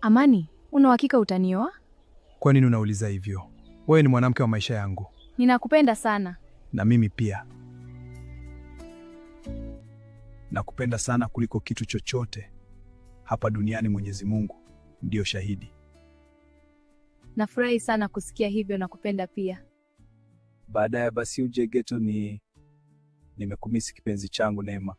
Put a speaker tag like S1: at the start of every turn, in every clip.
S1: Amani, una uhakika utanioa?
S2: Kwa nini unauliza hivyo? Wewe ni mwanamke wa maisha yangu.
S1: Ninakupenda sana.
S2: Na mimi pia. Nakupenda sana kuliko kitu chochote hapa duniani. Mwenyezi Mungu ndiyo shahidi.
S1: Nafurahi sana kusikia hivyo, nakupenda pia.
S2: Baadaye basi uje ghetto, nimekumisi kipenzi changu Neema.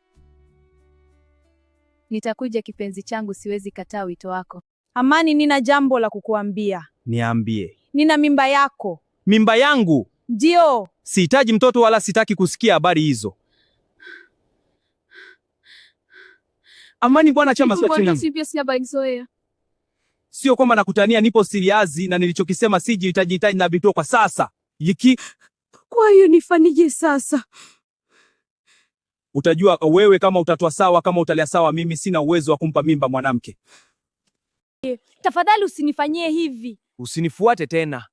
S1: Nitakuja kipenzi changu, siwezi kataa wito wako.
S3: Amani, nina jambo la kukuambia.
S4: Niambie.
S3: Nina mimba yako.
S4: Mimba yangu?
S3: Ndio.
S4: Sihitaji mtoto wala sitaki kusikia habari hizo. Amani bwana, chama sio kwamba nakutania, nipo siriazi na nilichokisema sijihitaji na vituo kwa sasa.
S3: Kwa hiyo nifanije sasa?
S4: Utajua wewe kama utatoa sawa, kama utalia sawa. Mimi sina uwezo wa kumpa mimba mwanamke.
S3: Tafadhali usinifanyie hivi.
S4: Usinifuate tena.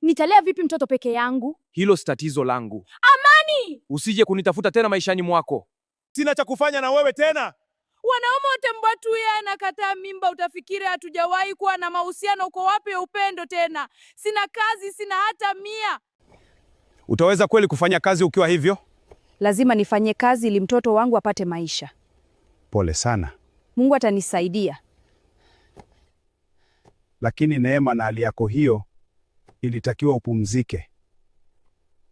S3: Nitalea vipi mtoto peke yangu?
S4: Hilo si tatizo langu.
S3: Amani!
S4: Usije kunitafuta tena maishani mwako. Sina cha kufanya na wewe tena.
S3: Wanaume wote mbwatuye anakataa mimba, utafikiri hatujawahi kuwa na mahusiano. Uko wapi upendo tena? Sina kazi, sina hata 100.
S4: Utaweza kweli kufanya kazi ukiwa hivyo?
S3: Lazima nifanye kazi ili mtoto wangu apate maisha.
S2: Pole sana.
S3: Mungu atanisaidia.
S2: Lakini Neema, na hali yako hiyo ilitakiwa upumzike.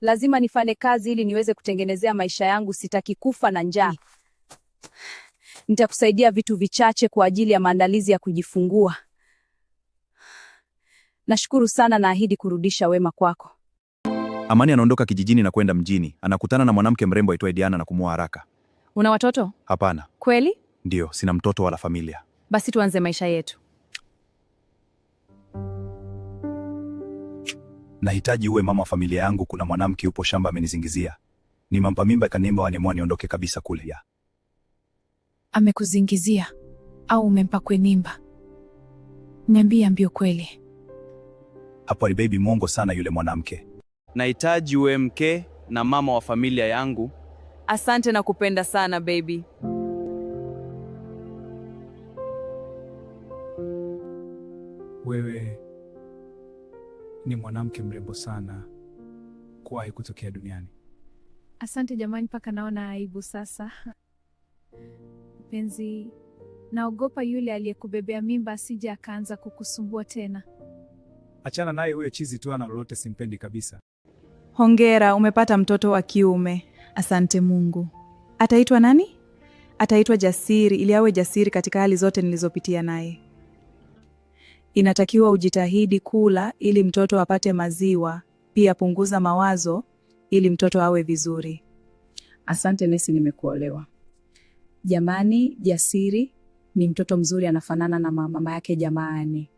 S3: Lazima nifanye kazi ili niweze kutengenezea maisha yangu, sitaki kufa na njaa. Nitakusaidia vitu vichache kwa ajili ya maandalizi ya kujifungua. Nashukuru sana, naahidi kurudisha wema kwako.
S5: Amani anaondoka kijijini na kwenda mjini. Anakutana na mwanamke mrembo aitwaye Diana na kumuoa haraka.
S1: Una watoto?
S5: Hapana.
S1: Kweli?
S5: Ndio, sina mtoto wala familia.
S1: Basi tuanze maisha yetu.
S5: Nahitaji uwe mama wa familia yangu. Kuna mwanamke yupo shamba amenizingizia. Nimampa mimba kanimba wanemwa niondoke kabisa kule ya.
S1: Amekuzingizia au umempa kwe mimba? Niambie mbio kweli.
S5: Hapo ni baby mongo sana yule mwanamke.
S4: Nahitaji uwe mke na mama wa familia yangu.
S3: Asante na kupenda sana baby.
S2: Wewe ni mwanamke mrembo sana kuwahi kutokea duniani.
S1: Asante jamani, mpaka naona aibu sasa. Mpenzi, naogopa yule aliyekubebea mimba asije akaanza kukusumbua tena.
S2: Achana naye huyo chizi tu, ana lolote, simpendi kabisa.
S6: Hongera, umepata mtoto wa kiume. Asante Mungu. Ataitwa nani? Ataitwa Jasiri, ili awe jasiri katika hali zote nilizopitia naye. Inatakiwa ujitahidi kula ili mtoto apate maziwa, pia punguza mawazo ili mtoto awe vizuri.
S3: Asante Nesi, nimekuolewa. Jamani, Jasiri ni mtoto mzuri, anafanana na mama yake jamani.